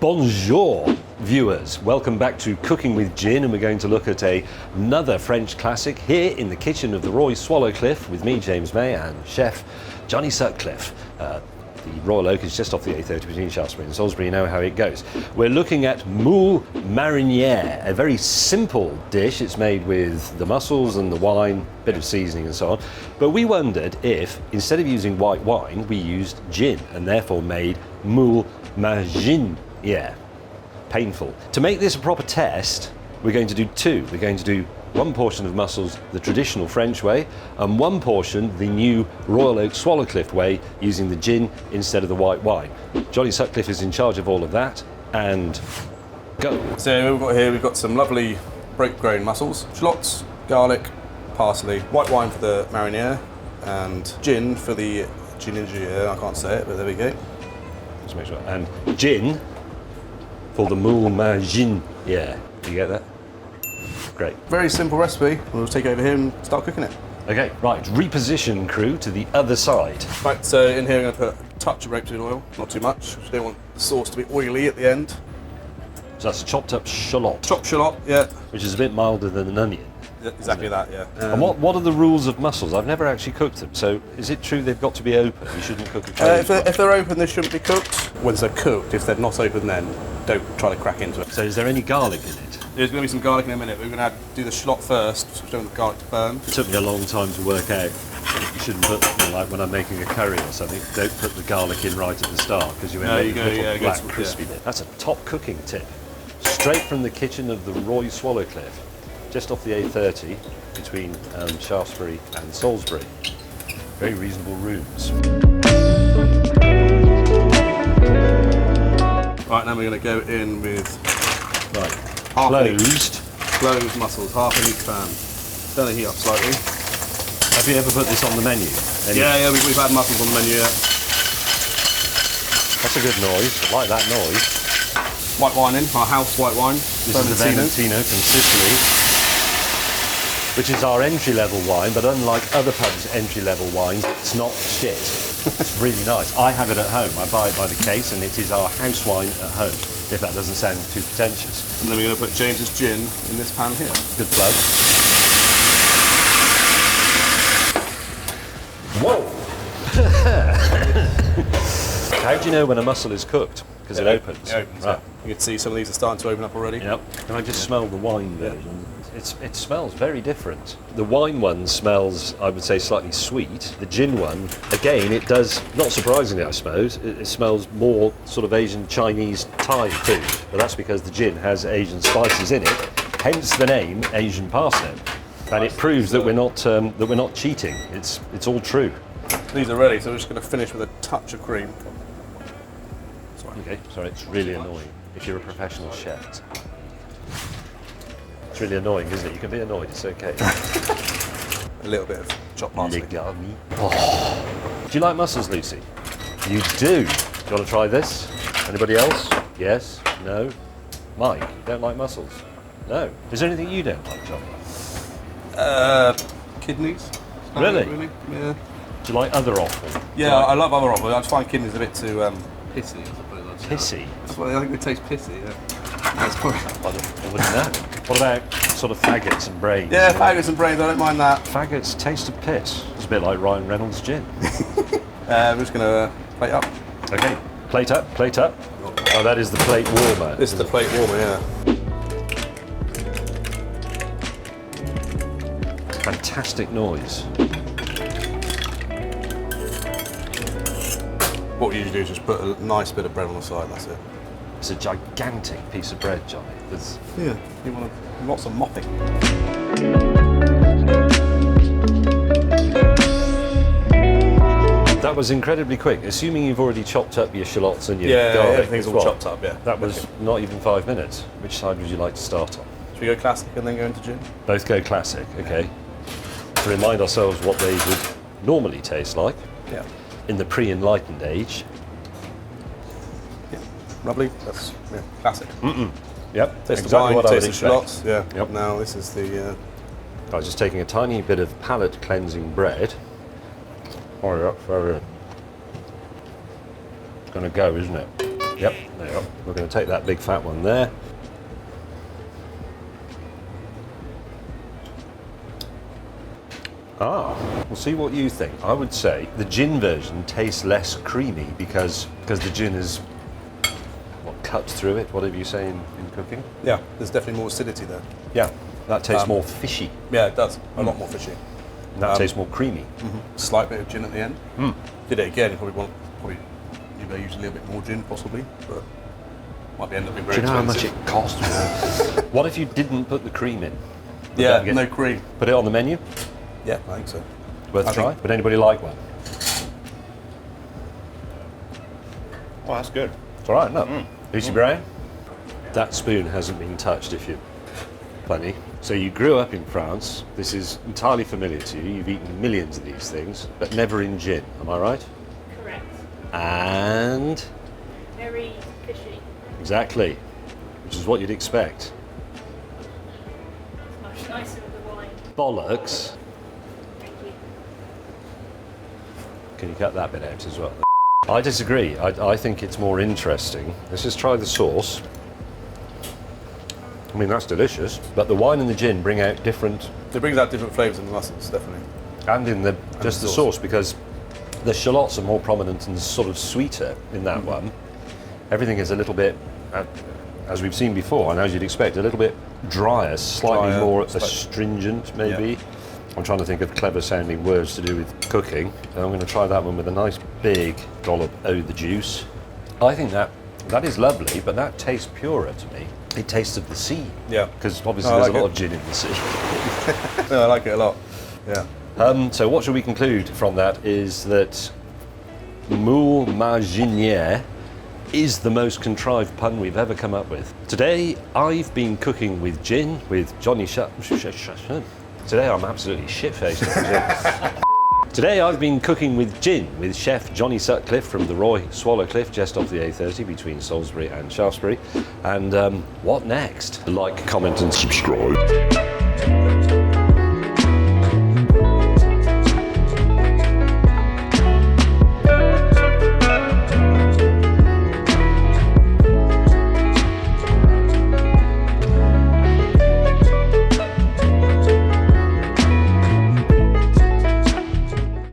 Bonjour, viewers. Welcome back to Cooking with Gin, and we're going to look at another French classic here in the kitchen of the Roy Swallowcliffe with me, James May, and chef Johnny Sutcliffe. The Royal Oak is just off the A30 between Shaftesbury and Salisbury. You know how it goes. We're looking at Moules Mariniere, a very simple dish. It's made with the mussels and the wine, bit of seasoning and so on. But we wondered if, instead of using white wine, we used gin and therefore made Moules Mariniere. Painful. To make this a proper test, we're going to do two. We're going to do one portion of mussels the traditional French way, and one portion the new Royal Oak Swallowcliffe way, using the gin instead of the white wine. Johnny Sutcliffe is in charge of all of that, and go. So we've got some lovely broke-grown mussels, shallots, garlic, parsley, white wine for the mariniere, and gin for the ginigier. I can't say it, but there we go. Let's make sure. And gin for the Moules Mariniere. Do you get that? Great. Very simple recipe. We'll take over here and start cooking it. Okay, right. Reposition, crew, to the other side. Right, so in here I'm going to put a touch of rapeseed oil, not too much. We don't want the sauce to be oily at the end. So that's chopped up shallot. Chopped shallot, yeah. Which is a bit milder than an onion. Exactly that, yeah. And what are the rules of mussels? I've never actually cooked them, so is it true they've got to be open? You shouldn't cook a closed one? If they're open, they shouldn't be cooked. Once they're cooked, if they're not open then, don't try to crack into it. So is there any garlic in it? There's going to be some garlic in a minute. We're going to do the shallot first, so we don't want the garlic to burn. It took me a long time to work out. You shouldn't put, like when I'm making a curry or something, don't put the garlic in right at the start, because you end up with a little black crispy bit. That's a top cooking tip. Straight from the kitchen of the Roy Swallowcliffe, just off the A30 between Shaftesbury and Salisbury. Very reasonable rooms. Right, now we're going to go in with closed mussels, half in each pan. Turn the heat up slightly. Have you ever put this on the menu? Yeah, we've had mussels on the menu, yeah. That's a good noise. I like that noise. White wine in, our house white wine. This is the Vermentino from Sicily, which is our entry-level wine, but unlike other pubs' entry-level wines, it's not shit. It's really nice. I have it at home. I buy it by the case, and it is our house wine at home, if that doesn't sound too pretentious. And then we're going to put James's gin in this pan here. Good plug. Whoa! How do you know when a mussel is cooked? Because it opens. It opens, right. Yeah. You can see some of these are starting to open up already. Yep. Can I just smell the wine version? It smells very different. The wine one smells, I would say, slightly sweet. The gin one, again, it does, not surprisingly I suppose, it smells more sort of Asian, Chinese, Thai food. But that's because the gin has Asian spices in it, hence the name Asian parsnip. And it proves that we're not cheating. It's all true. These are ready, so we're just going to finish with a touch of cream. Okay, sorry, it's really annoying if you're a professional chef. It's really annoying, isn't it? You can be annoyed, it's okay. A little bit of chopped parsley. Oh. Do you like mussels, Lucy? You do. Do you want to try this? Anybody else? Yes? No? Mike, you don't like mussels? No. Is there anything you don't like, John? Kidneys. Really? Yeah. Do you like other offal? Yeah, I love other offal. I just find kidneys a bit too pissy, I suppose. Pissy? That's what I think it tastes pissy, yeah. That's probably... I wouldn't know. What about sort of faggots and brains? Yeah, faggots and brains, I don't mind that. Faggots taste of piss. It's a bit like Ryan Reynolds' gin. We're just going to plate up. Okay, plate up, plate up. Oh, that is the plate warmer. This is the plate warmer, yeah. Fantastic noise. What we usually do is just put a nice bit of bread on the side, that's it. It's a gigantic piece of bread, Johnny. Yeah, you want lots of mopping. That was incredibly quick, assuming you've already chopped up your shallots and your garlic. Yeah, everything's all chopped up, yeah. That was not even 5 minutes. Which side would you like to start on? Should we go classic and then go into gin? Both go classic, okay. To remind ourselves what they would normally taste like. Yeah. In the pre-enlightened age. Yeah, lovely. That's classic. Yep, Taste exactly the wine, what I would taste the shallots. Yeah. Yep. Now this is the. I was just taking a tiny bit of palate cleansing bread. Oh yeah, very good. It's going to go, isn't it? Yep, there you go. We're going to take that big fat one there. We'll see what you think. I would say the gin version tastes less creamy because the gin is what cuts through it, whatever you say in cooking. Yeah, there's definitely more acidity there. Yeah, that tastes more fishy. Yeah, it does. A lot more fishy. And that tastes more creamy. Slight bit of gin at the end. Did it again, you probably you may use a little bit more gin possibly, but might be end up being very Do you know how much expensive. it costs? What if you didn't put the cream in? Would Yeah, that get- no cream. Put it on the menu? Yeah, I think so. Worth a I try? think- Would anybody like one? Oh, that's good. It's all right, look. Lucy Brown? That spoon hasn't been touched if you're funny. So you grew up in France. This is entirely familiar to you. You've eaten millions of these things, but never in gin. Am I right? Correct. And Very fishy. exactly, which is what you'd expect. It's much nicer with the wine. Bollocks. Thank you. Can you cut that bit out as well? I disagree. I think it's more interesting. Let's just try the sauce. I mean, that's delicious, but the wine and the gin bring out different, It brings out different flavours in the mussels, definitely. and in the just the the sauce. sauce, because the shallots are more prominent and sort of sweeter in that one. Everything is a little bit, as we've seen before, and as you'd expect, a little bit drier, slightly Drier, more slightly- astringent, maybe. I'm trying to think of clever sounding words to do with cooking. And I'm going to try that one with a nice big dollop of the juice. I think that is lovely, but that tastes purer to me. It tastes of the sea. Yeah. Because obviously I there's like a lot it. of gin in the sea. Yeah, I like it a lot. Yeah. So what should we conclude from that is that Moules Mariniere is the most contrived pun we've ever come up with. Today I've been cooking with gin with Johnny Today I'm absolutely shit-faced. Today I've been cooking with gin with chef Johnny Sutcliffe from the Roy Swallow Cliff just off the A30 between Salisbury and Shaftesbury. And what next? Like, comment and subscribe.